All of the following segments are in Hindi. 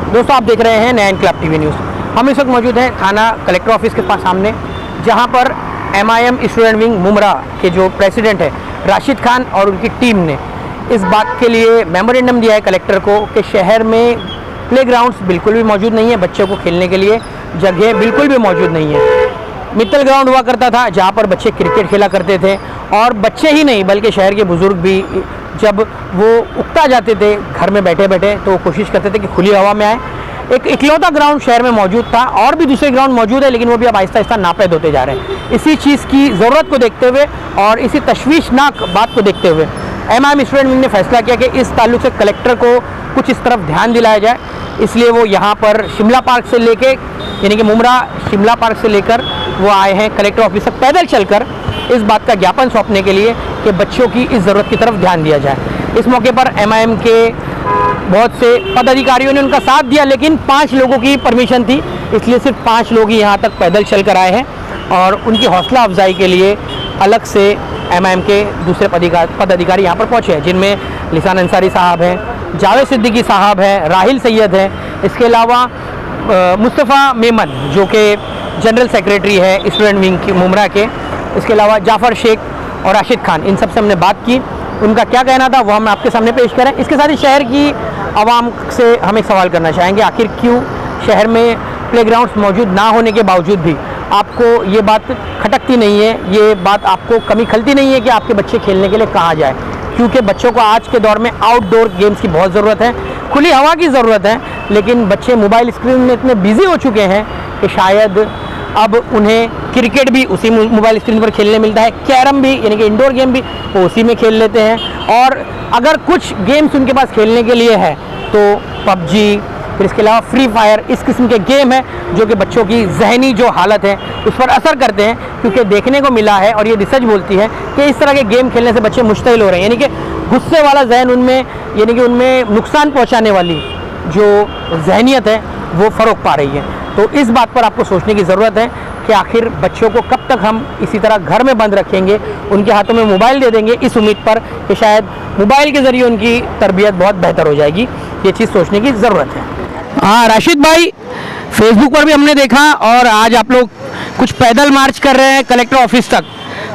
दोस्तों आप देख रहे हैं नया इनकलाब टीवी न्यूज़। हम इस वक्त मौजूद हैं थाना कलेक्टर ऑफिस के पास सामने, जहां पर MIM स्टूडेंट विंग मुमरा के जो प्रेसिडेंट है राशिद खान और उनकी टीम ने इस बात के लिए मेमोरेंडम दिया है कलेक्टर को कि शहर में प्लेग्राउंड्स बिल्कुल भी मौजूद नहीं है, बच्चों को खेलने के लिए जगह बिल्कुल भी मौजूद नहीं है। मित्तल ग्राउंड हुआ करता था जहाँ पर बच्चे क्रिकेट खेला करते थे, और बच्चे ही नहीं बल्कि शहर के बुज़ुर्ग भी जब वो उकता जाते थे घर में बैठे बैठे तो वो कोशिश करते थे कि खुली हवा में आए। एक इकलौता ग्राउंड शहर में मौजूद था, और भी दूसरे ग्राउंड मौजूद है, लेकिन वो भी अब आहिस्ता आहिस्ता नापैद होते जा रहे हैं। इसी चीज़ की ज़रूरत को देखते हुए और इसी तशवीशनाक बात को देखते हुए MIM स्टूडेंट विंग ने फैसला किया कि इस ताल्लुक से कलेक्टर को कुछ इस तरफ ध्यान दिलाया जाए। इसलिए वो यहाँ पर शिमला पार्क से लेके, यानी कि मुमरा शिमला पार्क से लेकर वो आए हैं कलेक्टर ऑफिस तक पैदल चलकर इस बात का ज्ञापन सौंपने के लिए कि बच्चों की इस ज़रूरत की तरफ ध्यान दिया जाए। इस मौके पर MIM के बहुत से पदाधिकारियों ने उनका साथ दिया, लेकिन 5 लोगों की परमिशन थी, इसलिए सिर्फ 5 लोग ही यहाँ तक पैदल चल कर आए हैं। और उनकी हौसला अफजाई के लिए अलग से MIM के दूसरे पदाधिकारी यहाँ पर पहुँचे हैं, जिनमें लिसान अंसारी साहब हैं, जावेद सिद्दीकी साहब हैं, राहिल सैयद हैं, इसके अलावा मुस्तफ़ा मेमन जो कि जनरल सेक्रेटरी है स्टूडेंट विंग की मुमरा के, इसके अलावा जाफ़र शेख और राशिद खान, इन सब से हमने बात की। उनका क्या कहना था वो हम आपके सामने पेश करें। इसके साथ ही शहर की आवाम से हम एक सवाल करना चाहेंगे, आखिर क्यों शहर में प्लेग्राउंड्स मौजूद ना होने के बावजूद भी आपको ये बात खटकती नहीं है, ये बात आपको कमी खलती नहीं है कि आपके बच्चे खेलने के लिए कहाँ जाए? क्योंकि बच्चों को आज के दौर में आउटडोर गेम्स की बहुत ज़रूरत है, खुली हवा की ज़रूरत है, लेकिन बच्चे मोबाइल स्क्रीन में इतने बिजी हो चुके हैं कि शायद अब उन्हें क्रिकेट भी उसी मोबाइल स्क्रीन पर खेलने मिलता है, कैरम भी यानी कि इंडोर गेम भी वो उसी में खेल लेते हैं, और अगर कुछ गेम्स उनके पास खेलने के लिए है तो PUBG, फिर इसके अलावा फ्री फायर, इस किस्म के गेम हैं जो कि बच्चों की जहनी जो हालत है उस पर असर करते हैं। क्योंकि देखने को मिला है और ये रिसर्च बोलती है कि इस तरह के गेम खेलने से बच्चे मुश्तिल हो रहे हैं, यानी कि गुस्से वाला जहन उनमें, यानी कि उनमें नुकसान पहुंचाने वाली जो जहनीत है वो फ़रोग पा रही है। तो इस बात पर आपको सोचने की ज़रूरत है कि आखिर बच्चों को कब तक हम इसी तरह घर में बंद रखेंगे, उनके हाथों में मोबाइल दे देंगे इस उम्मीद पर कि शायद मोबाइल के ज़रिए उनकी तरबियत बहुत बेहतर हो जाएगी। ये चीज़ सोचने की ज़रूरत है। हाँ राशिद भाई, फेसबुक पर भी हमने देखा और आज आप लोग कुछ पैदल मार्च कर रहे हैं कलेक्टर ऑफिस तक।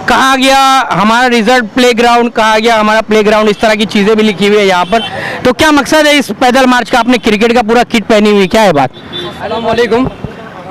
कहाँ गया हमारा रिजर्व प्लेग्राउंड, कहाँ गया हमारा प्लेग्राउंड, इस तरह की चीज़ें भी लिखी हुई है यहाँ पर। तो क्या मकसद है इस पैदल मार्च का? आपने क्रिकेट का पूरा किट पहनी हुई, क्या है बात? अस्सलाम वालेकुम।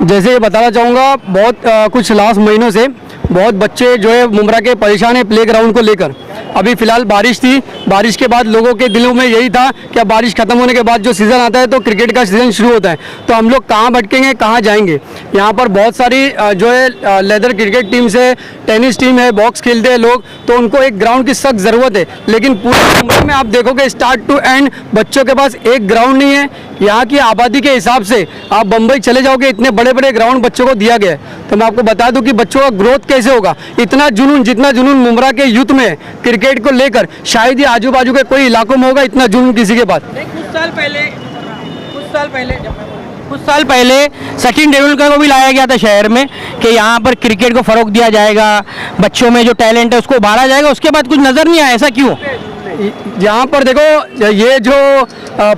जैसे ये बताना चाहूँगा, बहुत कुछ लास्ट महीनों से बहुत बच्चे जो है मुमरा के परेशान है प्लेग्राउंड को लेकर। अभी फ़िलहाल बारिश थी, बारिश के बाद लोगों के दिलों में यही था कि अब बारिश ख़त्म होने के बाद जो सीज़न आता है तो क्रिकेट का सीज़न शुरू होता है, तो हम लोग कहाँ भटकेंगे, कहाँ जाएंगे। यहाँ पर बहुत सारी जो है लेदर क्रिकेट टीम्स है, टेनिस टीम है, बॉक्स खेलते हैं लोग, तो उनको एक ग्राउंड की सख्त ज़रूरत है। लेकिन पूरे मुमरा में आप देखोगे स्टार्ट टू एंड बच्चों के पास एक ग्राउंड नहीं है। यहाँ की आबादी के हिसाब से आप बम्बई चले जाओगे, इतने बड़े बड़े ग्राउंड बच्चों को दिया गया है। तो मैं आपको बता दूं कि बच्चों का ग्रोथ कैसे होगा। इतना जुनून, जितना जुनून मुमरा के यूथ में है क्रिकेट को लेकर, शायद ही आजू बाजू के कोई इलाकों में होगा इतना जुनून किसी के पास। कुछ साल पहले सचिन तेंदुलकर को भी लाया गया था शहर में कि यहाँ पर क्रिकेट को फ़रोग दिया जाएगा, बच्चों में जो टैलेंट है उसको उभारा जाएगा। उसके बाद कुछ नज़र नहीं आया, ऐसा क्यों? यहाँ पर देखो, ये जो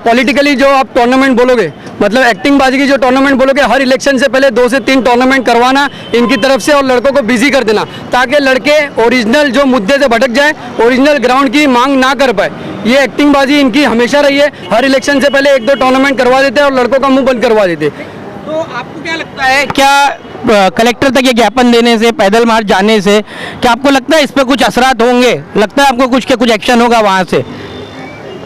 पॉलिटिकली जो आप टूर्नामेंट बोलोगे, मतलब एक्टिंग बाजी की जो टूर्नामेंट बोलोगे, हर इलेक्शन से पहले 2 से 3 टूर्नामेंट करवाना इनकी तरफ से और लड़कों को बिजी कर देना, ताकि लड़के ओरिजिनल जो मुद्दे से भटक जाए, ओरिजिनल ग्राउंड की मांग ना कर पाए। ये एक्टिंग बाजी इनकी हमेशा रही है। हर इलेक्शन से पहले 1-2 टूर्नामेंट करवा देते हैं और लड़कों का मुंह बंद करवा देते। तो आपको क्या लगता है, क्या कलेक्टर तक ये ज्ञापन देने से, पैदल मार्च जाने से, क्या आपको लगता है इस पर कुछ असरात होंगे? लगता है आपको कुछ एक्शन होगा वहाँ से?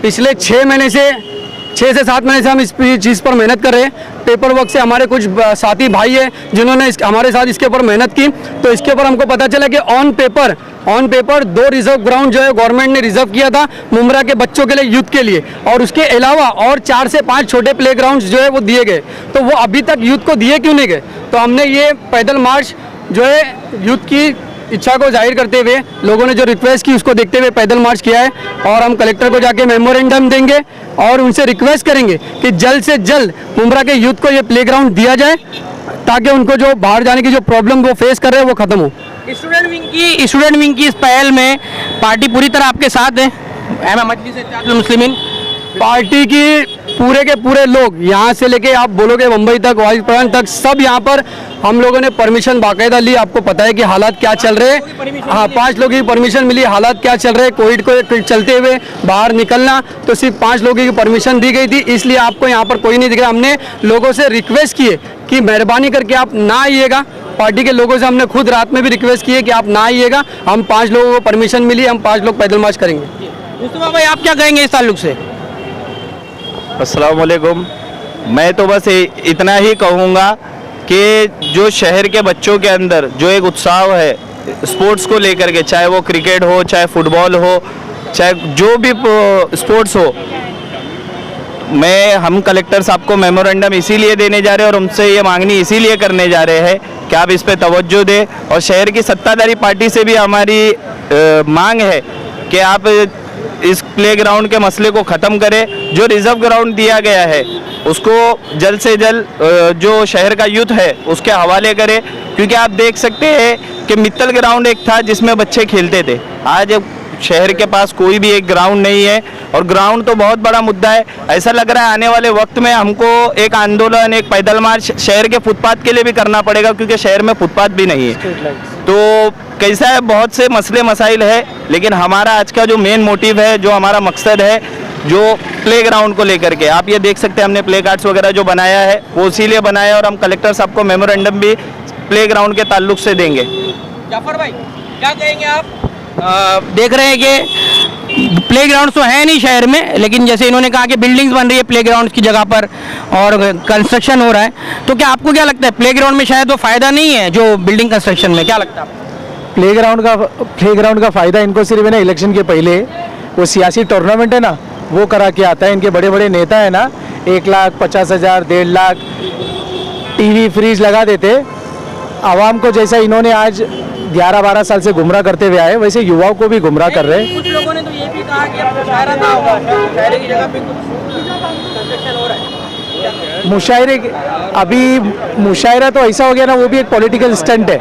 पिछले 6 से 7 महीने से हम इस चीज़ पर मेहनत कर रहे हैं। पेपर वर्क से हमारे कुछ साथी भाई हैं जिन्होंने हमारे साथ इसके ऊपर मेहनत की, तो इसके ऊपर हमको पता चला कि ऑन पेपर 2 रिजर्व ग्राउंड जो है गवर्नमेंट ने रिजर्व किया था मुमरा के बच्चों के लिए, यूथ के लिए, और उसके अलावा और 4 से 5 छोटे प्ले ग्राउंड जो है वो दिए गए। तो वो अभी तक यूथ को दिए क्यों नहीं गए? तो हमने ये पैदल मार्च जो है यूथ की इच्छा को जाहिर करते हुए, लोगों ने जो रिक्वेस्ट की उसको देखते हुए पैदल मार्च किया है। और हम कलेक्टर को जाके मेमोरेंडम देंगे और उनसे रिक्वेस्ट करेंगे कि जल्द से जल्द मुमरा के यूथ को ये प्लेग्राउंड दिया जाए, ताकि उनको जो बाहर जाने की जो प्रॉब्लम वो फेस कर रहे हैं वो खत्म हो। स्टूडेंट विंग की इस पहल में पार्टी पूरी तरह आपके साथ है, मजलिस इत्तेहादुल मुस्लिमीन। पार्टी की पूरे के पूरे लोग यहाँ से लेके आप बोलोगे मुंबई तक, वाइस प्रधान तक, सब यहाँ पर हम लोगों ने परमिशन बाकायदा ली। आपको पता है कि हालात क्या चल रहे हैं। हाँ, 5 लोगों की परमिशन मिली। हालात क्या चल रहे हैं, कोविड को चलते हुए बाहर निकलना, तो सिर्फ 5 लोगों की परमिशन दी गई थी, इसलिए आपको यहाँ पर कोई नहीं दिख रहा। हमने लोगों से रिक्वेस्ट की है कि मेहरबानी करके आप ना आइएगा। पार्टी के लोगों से हमने खुद रात में भी रिक्वेस्ट की है कि आप ना आइएगा। हम 5 लोगों को परमिशन मिली, हम 5 लोग पैदल मार्च करेंगे। मुस्तफा भाई, आप क्या कहेंगे इस ताल्लुक से? अस्सलाम वालेकुम। मैं तो बस इतना ही कहूँगा कि जो शहर के बच्चों के अंदर जो एक उत्साह है स्पोर्ट्स को लेकर के, चाहे वो क्रिकेट हो, चाहे फुटबॉल हो, चाहे जो भी स्पोर्ट्स हो, हम कलेक्टर साहब को मेमोरेंडम इसीलिए देने जा रहे हैं और उनसे ये मांगनी इसीलिए करने जा रहे हैं कि आप इस पे तवज्जो दें। और शहर की सत्ताधारी पार्टी से भी हमारी मांग है कि आप इस प्लेग्राउंड के मसले को ख़त्म करें। जो रिज़र्व ग्राउंड दिया गया है उसको जल्द से जल्द जो शहर का यूथ है उसके हवाले करें, क्योंकि आप देख सकते हैं कि मित्तल ग्राउंड एक था जिसमें बच्चे खेलते थे। आज शहर के पास कोई भी एक ग्राउंड नहीं है और ग्राउंड तो बहुत बड़ा मुद्दा है। ऐसा लग रहा है आने वाले वक्त में हमको एक आंदोलन, एक पैदल मार्च शहर के फुटपाथ के लिए भी करना पड़ेगा, क्योंकि शहर में फुटपाथ भी नहीं है। तो कैसा है, बहुत से मसले मसाइल है, लेकिन हमारा आज का जो मेन मोटिव है, जो हमारा मकसद है, जो प्लेग्राउंड को लेकर के, आप ये देख सकते हैं हमने प्ले कार्ड्स वगैरह जो बनाया है वो इसीलिए बनाया है और हम कलेक्टर साहब को मेमोरेंडम भी प्लेग्राउंड के ताल्लुक से देंगे। जाफर भाई, क्या कहेंगे आप? देख रहे हैं कि प्लेग्राउंड तो है नहीं शहर में, लेकिन जैसे इन्होंने कहा कि बिल्डिंग्स बन रही है प्लेग्राउंड की जगह पर और कंस्ट्रक्शन हो रहा है, तो क्या आपको क्या लगता है प्लेग्राउंड में शायद वो फ़ायदा नहीं है जो बिल्डिंग कंस्ट्रक्शन में? क्या लगता है आपको? प्लेग्राउंड का फ़ायदा इनको सिर्फ है ना, इलेक्शन के पहले वो सियासी टूर्नामेंट है ना वो करा के आता है। इनके बड़े बड़े नेता है ना 1,50,000 1.5 लाख टीवी फ्रीज लगा देते आवाम को। जैसा इन्होंने आज 11-12 साल से गुमराह करते हुए आए, वैसे युवाओं को भी गुमराह कर रहे हैं। कुछ लोगों ने तो ये भी कहा कि अब मुशायरा ना होगा, मुशायरे की जगह पे कुछ कंस्ट्रक्शन हो रहा है। मुशायरा तो ऐसा हो गया ना, वो भी एक पॉलिटिकल स्टंट है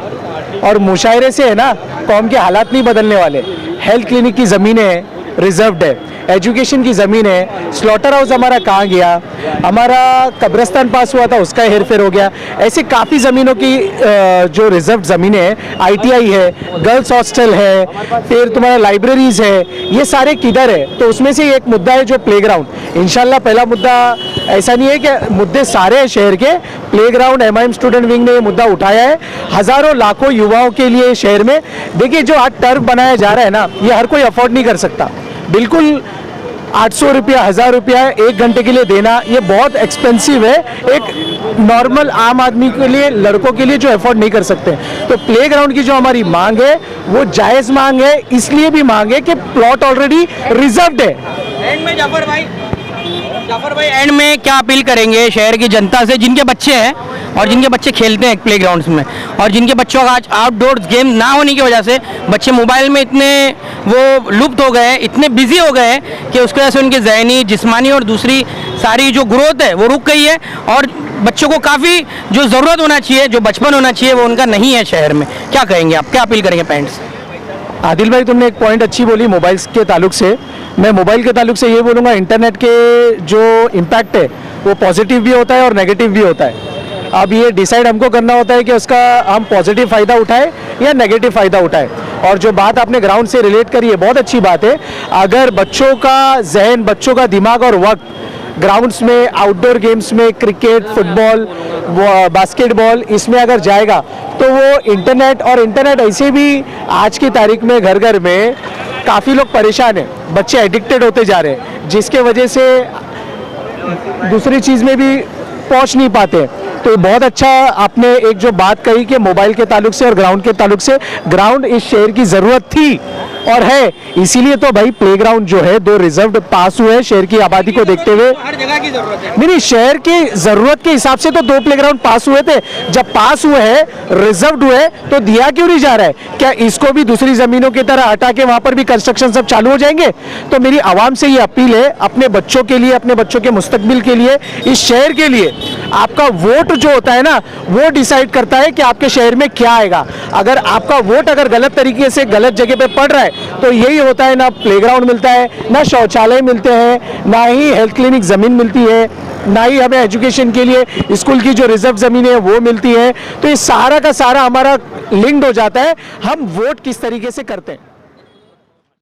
और मुशायरे से है ना कौम के हालात नहीं बदलने वाले। हेल्थ क्लिनिक की ज़मीनें हैं रिजर्व्ड है, एजुकेशन की ज़मीन है, स्लॉटर हाउस हमारा कहाँ गया, हमारा कब्रिस्तान पास हुआ था उसका हेर फेर हो गया। ऐसे काफ़ी ज़मीनों की जो रिजर्व ज़मीनें हैं, ITI है, गर्ल्स हॉस्टल है, फिर तुम्हारा लाइब्रेरीज़ है, ये सारे किधर है? तो उसमें से एक मुद्दा है जो प्लेग्राउंड। इंशाल्लाह पहला मुद्दा ऐसा नहीं है कि मुद्दे सारे हैं शहर के, प्लेग्राउंड MIM स्टूडेंट विंग ने ये मुद्दा उठाया है हज़ारों लाखों युवाओं के लिए शहर में। देखिए जो आज टर्फ बनाया जा रहा है ना, ये हर कोई अफोर्ड नहीं कर सकता। बिल्कुल 800 रुपया 1000 रुपया 1 घंटे के लिए देना ये बहुत एक्सपेंसिव है एक नॉर्मल आम आदमी के लिए, लड़कों के लिए जो अफोर्ड नहीं कर सकते। तो प्लेग्राउंड की जो हमारी मांग है वो जायज़ मांग है, इसलिए भी मांग है कि प्लॉट ऑलरेडी रिजर्व्ड है। एंड में जाफर भाई एंड में क्या अपील करेंगे शहर की जनता से जिनके बच्चे हैं और जिनके बच्चे खेलते हैं प्लेग्राउंड्स में, और जिनके बच्चों का आज आउटडोर गेम ना होने की वजह से बच्चे मोबाइल में इतने वो लुप्त हो गए, इतने बिजी हो गए कि उसकी वजह से उनकी ज़हनी, जिस्मानी और दूसरी सारी जो ग्रोथ है वो रुक गई है और बच्चों को काफ़ी जो ज़रूरत होना चाहिए, जो बचपन होना चाहिए वो उनका नहीं है शहर में। क्या कहेंगे आप, क्या अपील करेंगे पेरेंट्स? आदिल भाई तुमने एक पॉइंट अच्छी बोली मोबाइल्स के ताल्लुक से। मैं मोबाइल के ताल्लुक से ये बोलूँगा, इंटरनेट के जो इम्पैक्ट है वो पॉजिटिव भी होता है और नेगेटिव भी होता है। अब ये डिसाइड हमको करना होता है कि उसका हम पॉजिटिव फ़ायदा उठाएं या नेगेटिव फ़ायदा उठाएं। और जो बात आपने ग्राउंड से रिलेट करी है बहुत अच्छी बात है। अगर बच्चों का जहन, बच्चों का दिमाग और वक्त ग्राउंड्स में, आउटडोर गेम्स में, क्रिकेट, फुटबॉल, बास्केटबॉल, इसमें अगर जाएगा तो वो इंटरनेट ऐसे भी आज की तारीख में घर घर में काफ़ी लोग परेशान हैं, बच्चे एडिक्टेड होते जा रहे हैं, जिसके वजह से दूसरी चीज़ में भी पहुंच नहीं पाते। तो बहुत अच्छा आपने एक जो बात कही कि मोबाइल के ताल्लुक से और ग्राउंड के ताल्लुक से, ग्राउंड इस शहर की ज़रूरत थी और है, इसीलिए तो भाई प्लेग्राउंड जो है 2 रिजर्व्ड पास हुए शहर की आबादी को देखते हुए। हर जगह की जरूरत है। नहीं, शहर की ज़रूरत के हिसाब से तो 2 प्लेग्राउंड पास हुए थे। जब पास हुए हैं, रिजर्व्ड हुए, तो दिया क्यों नहीं जा रहा है? क्या इसको भी दूसरी ज़मीनों की तरह हटा के वहाँ पर भी कंस्ट्रक्शन सब चालू हो जाएंगे? तो मेरी आवाम से ये अपील है, अपने बच्चों के लिए, अपने बच्चों के मुस्तकबिल के लिए, इस शहर के लिए आपका वोट जो होता है ना वो डिसाइड करता है कि आपके शहर में क्या आएगा। अगर आपका वोट अगर गलत तरीके से गलत जगह पे पड़ रहा है तो यही होता है, ना प्लेग्राउंड मिलता है, ना शौचालय मिलते हैं, ना ही हेल्थ क्लिनिक ज़मीन मिलती है, ना ही हमें एजुकेशन के लिए स्कूल की जो रिजर्व ज़मीन है वो मिलती है। तो ये सारा का सारा हमारा लिंक्ड हो जाता है हम वोट किस तरीके से करते हैं।